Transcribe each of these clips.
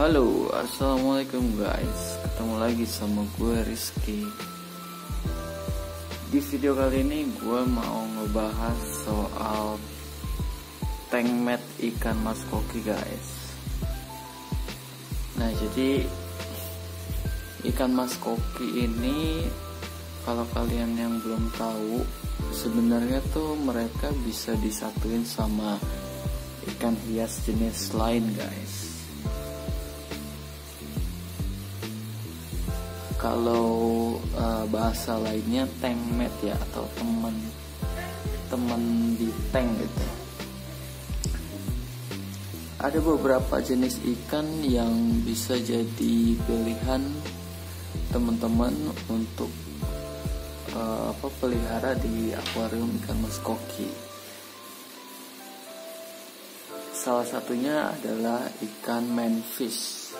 Halo, assalamualaikum guys. Ketemu lagi sama gue Rizky. Di video kali ini gue mau ngebahas soal tank mat ikan mas koki guys. Nah, jadi ikan mas koki ini, kalau kalian yang belum tahu, sebenarnya tuh mereka bisa disatuin sama ikan hias jenis lain guys. Kalau bahasa lainnya tank mat ya, atau teman di tank gitu. Ada beberapa jenis ikan yang bisa jadi pilihan teman-teman untuk pelihara di akuarium ikan mas koki. Salah satunya adalah ikan manfish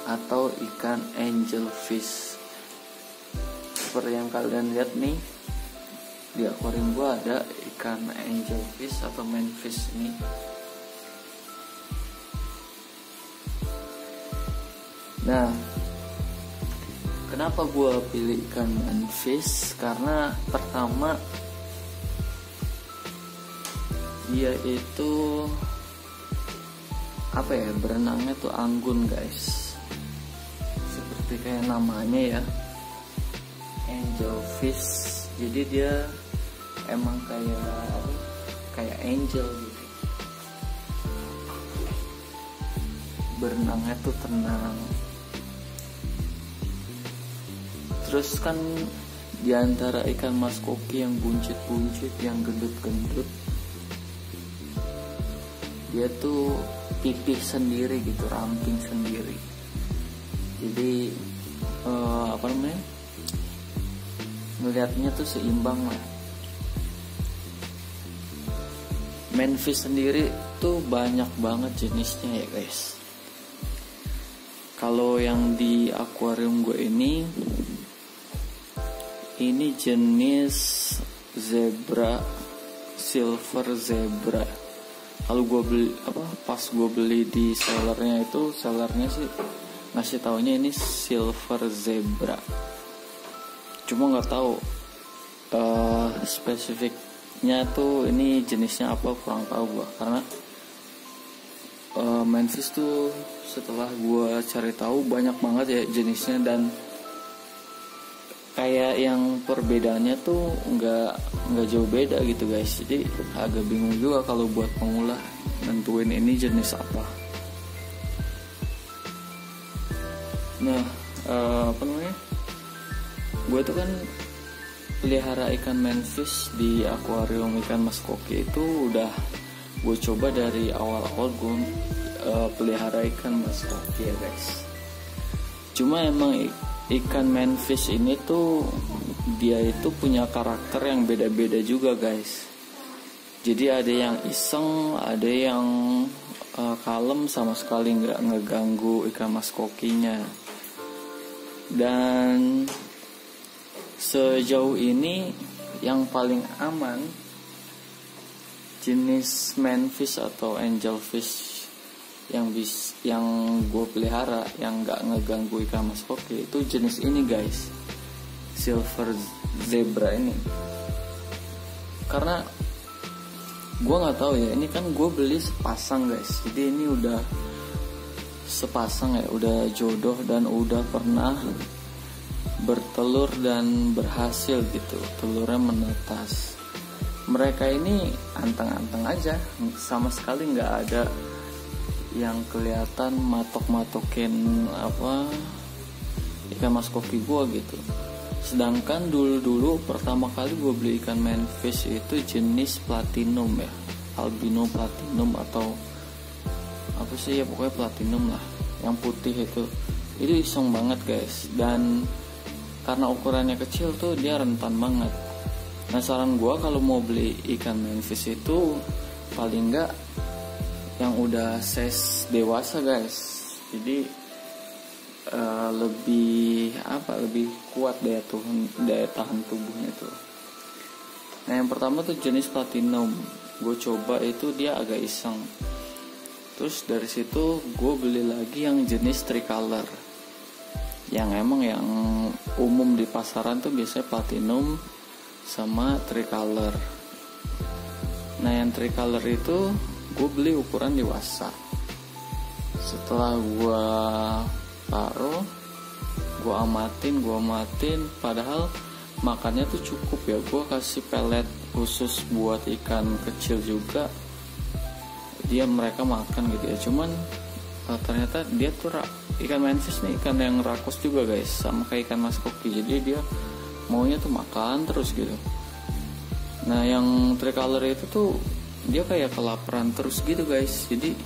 atau ikan angelfish. Seperti yang kalian lihat nih, di akuarium gua ada ikan angelfish atau manfish ini. Nah, kenapa gua pilih ikan manfish? Karena pertama, dia itu berenangnya tuh anggun guys, seperti kayak namanya ya, angelfish. Jadi dia emang kayak angel gitu, berenangnya tuh tenang. Terus kan diantara ikan mas koki yang buncit-buncit, yang gendut-gendut, dia tuh pipih sendiri gitu, ramping sendiri. Jadi ngelihatnya tuh seimbang lah. Manfish sendiri tuh banyak banget jenisnya ya guys. Kalau yang di akuarium gue ini jenis zebra, silver zebra. Kalau gue beli pas gue beli di sellernya sih ngasih taunya ini silver zebra. Cuma nggak tahu spesifiknya tuh ini jenisnya apa, kurang tahu gue. Karena manfish tuh setelah gue cari tahu banyak banget ya jenisnya, dan kayak yang perbedaannya tuh nggak jauh beda gitu guys. Jadi agak bingung juga kalau buat pemula nentuin ini jenis apa. Nah, gue tuh kan pelihara ikan manfish di akuarium ikan mas koki itu udah gue coba dari awal-awal gue pelihara ikan mas koki ya guys. Cuma emang ikan manfish ini tuh dia itu punya karakter yang beda-beda juga guys. Jadi ada yang iseng, ada yang kalem, sama sekali nggak ngeganggu ikan mas kokinya. Dan sejauh ini yang paling aman jenis manfish atau angelfish yang gue pelihara yang nggak ngeganggu ikan mas koki itu jenis ini guys, silver zebra ini. Karena gue nggak tahu ya, ini kan gue beli sepasang guys, jadi ini udah sepasang ya, udah jodoh dan udah pernah bertelur dan berhasil gitu, telurnya menetas. Mereka ini anteng-anteng aja, sama sekali nggak ada yang kelihatan matok-matokin ikan mas koki gue gitu. Sedangkan dulu pertama kali gue beli ikan manfish itu jenis platinum ya, albino platinum atau pokoknya platinum lah, yang putih itu iseng banget guys. Dan karena ukurannya kecil tuh dia rentan banget. Nah, saran gue kalau mau beli ikan manfish itu paling enggak yang udah size dewasa guys. Jadi lebih kuat daya tahan tubuhnya tuh. Nah, yang pertama tuh jenis platinum. Gue coba itu dia agak iseng. Terus dari situ gue beli lagi yang jenis tricolor, yang emang yang umum di pasaran tuh biasanya platinum sama tricolor. Nah yang tricolor itu gue beli ukuran dewasa. Setelah gue taruh, gue amatin, padahal makannya tuh cukup ya. Gue kasih pelet khusus buat ikan kecil juga, mereka makan gitu ya. Cuman ternyata dia tuh ikan manfish nih ikan yang rakus juga guys, sama kayak ikan mas koki. Jadi dia maunya tuh makan terus gitu. Nah yang tricolor itu tuh dia kayak kelaparan terus gitu guys. Jadi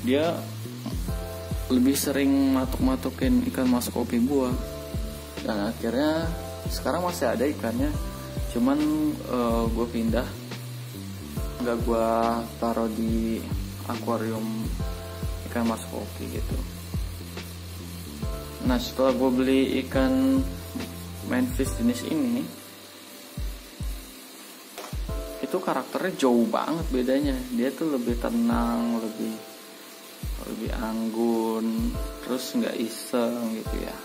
dia lebih sering matuk-matukin ikan mas koki gua. Dan akhirnya sekarang masih ada ikannya, cuman gue pindah, nggak gue taruh di akuarium ikan mas koki gitu. Nah setelah gue beli ikan manfish jenis ini, itu karakternya jauh banget bedanya. Dia tuh lebih tenang, lebih anggun, terus nggak iseng gitu ya.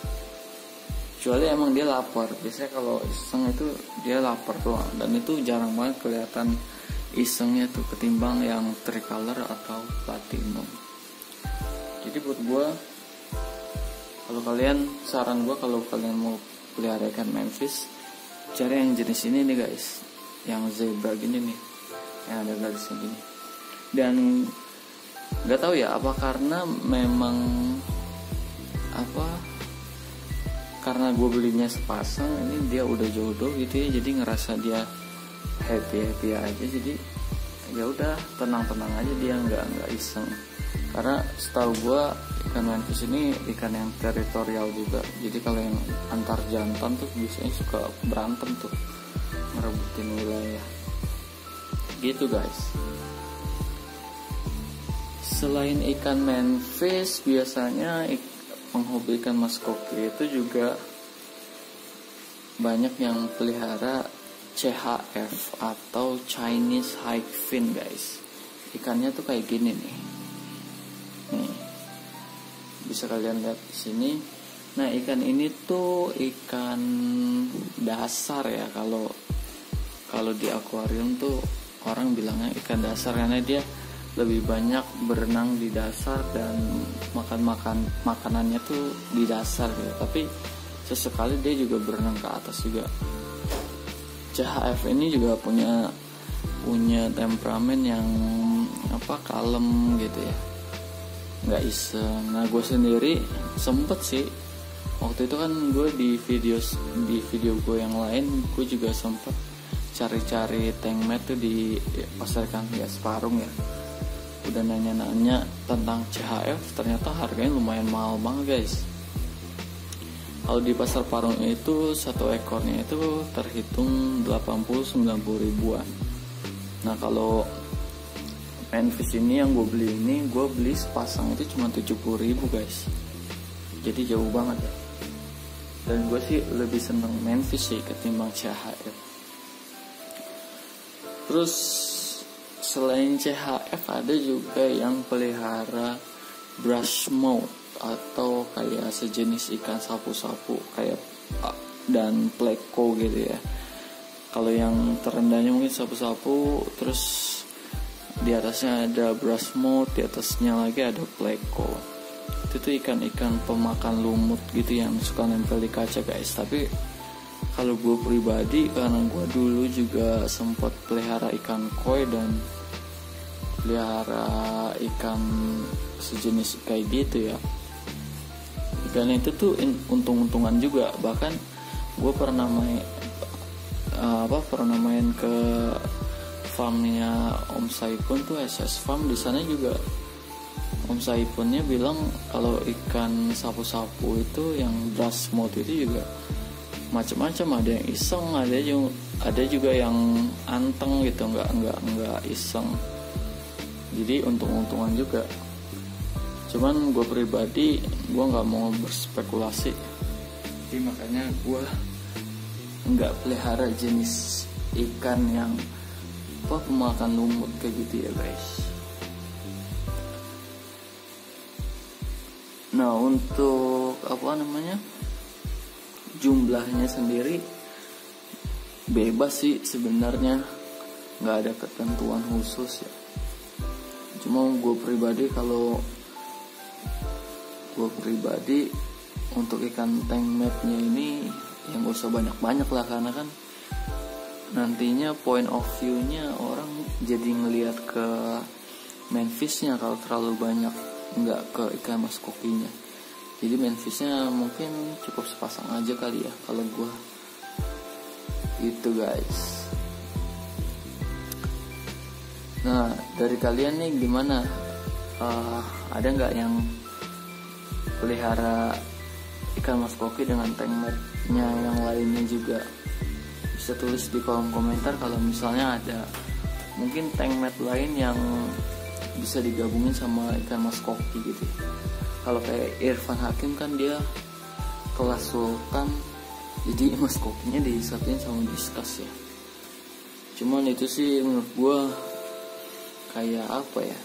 Kecuali emang dia lapar. Biasanya kalau iseng itu dia lapar doang, dan itu jarang banget kelihatan isengnya tuh ketimbang yang tricolor atau platinum. Jadi buat gue, saran gue kalau kalian mau pelihara ikan manfish, cari yang jenis ini nih guys, yang zebra gini nih, yang ada garisnya gini. Dan nggak tahu ya apa karena memang karena gue belinya sepasang, ini dia udah jodoh gitu ya, jadi ngerasa dia happy aja. Jadi ya udah tenang aja, dia nggak iseng. Karena setahu gue ikan manfish ini ikan yang teritorial juga. Jadi kalau yang antar jantan tuh biasanya suka berantem tuh, merebutin wilayah gitu guys. Selain ikan manfish, biasanya penghobi ikan mas koki itu juga banyak yang pelihara CHF atau Chinese high fin guys. Ikannya tuh kayak gini nih, bisa kalian lihat di sini. Nah ikan ini tuh ikan dasar ya, kalau di akuarium tuh orang bilangnya ikan dasar karena dia lebih banyak berenang di dasar dan makanannya tuh di dasar gitu. Tapi sesekali dia juga berenang ke atas juga. CHF ini juga punya temperamen yang kalem gitu ya, nggak iseng. Nah gue sendiri sempet sih waktu itu kan, gue di video gue yang lain, gue juga sempet cari tank mate tuh di pasar ikan hias Parung ya. Udah nanya tentang CHF, ternyata harganya lumayan mahal banget guys. Kalau di pasar Parung itu satu ekornya itu terhitung 80-90 ribuan. Nah kalau manfish ini yang gue beli sepasang itu cuma 70 ribu guys. Jadi jauh banget ya. Dan gue sih lebih seneng manfish sih ketimbang CHF. Terus selain CHF ada juga yang pelihara brush mouth atau kayak sejenis ikan sapu-sapu kayak dan pleko gitu ya. Kalau yang terendahnya mungkin sapu-sapu, terus di atasnya ada brush mouth, di atasnya lagi ada pleko. Itu tuh ikan-ikan pemakan lumut gitu yang suka nempel di kaca guys. Tapi kalau gue pribadi, karena gue dulu juga sempat pelihara ikan koi dan pelihara ikan sejenis kayak gitu ya, ikan itu tuh untung-untungan juga. Bahkan gue pernah main ke farmnya Om Saipun tuh, SS Farm. Di sana juga Om Saipunnya bilang kalau ikan sapu-sapu itu yang brush mouth itu juga macam-macam, ada yang iseng, ada juga yang anteng gitu, nggak iseng. Jadi untung-untungan juga. Cuman gue pribadi, gue nggak mau berspekulasi, jadi makanya gue nggak pelihara jenis ikan yang pemakan lumut kayak gitu ya guys. Nah untuk apa namanya, jumlahnya sendiri bebas sih sebenarnya, nggak ada ketentuan khusus ya. Cuma gue pribadi untuk ikan tank mate-nya ini yang gak usah banyak-banyak lah, karena kan nantinya point of view-nya orang jadi ngelihat ke main fish-nya kalau terlalu banyak, nggak ke ikan mas kokinya. Jadi main fish-nya mungkin cukup sepasang aja kali ya kalau gue gitu guys. Nah dari kalian nih gimana, ada nggak yang pelihara ikan mas koki dengan tank mate-nya yang lainnya juga? Bisa tulis di kolom komentar kalau misalnya ada mungkin tank mate lain yang bisa digabungin sama ikan mas koki gitu. Kalau kayak Irfan Hakim kan dia kelas sultan, jadi mas kokinya disatuin sama diskus ya. Cuman itu sih menurut gua kayak apa ya,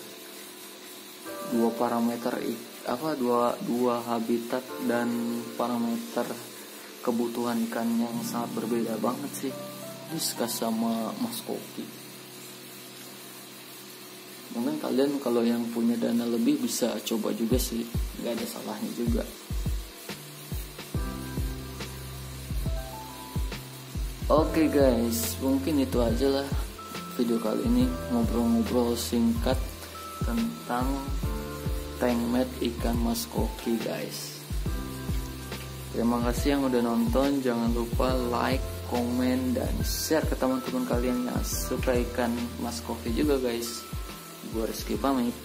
dua parameter dua habitat dan parameter kebutuhan ikan yang sangat berbeda banget sih, diskus sama mas koki. Mungkin kalian kalau yang punya dana lebih bisa coba juga sih, nggak ada salahnya juga. Oke guys, mungkin itu aja lah video kali ini, ngobrol-ngobrol singkat tentang tank mate ikan mas koki guys. Terima kasih yang udah nonton, jangan lupa like, komen, dan share ke teman-teman kalian yang suka ikan mas koki juga guys. Gue Rizky pamit.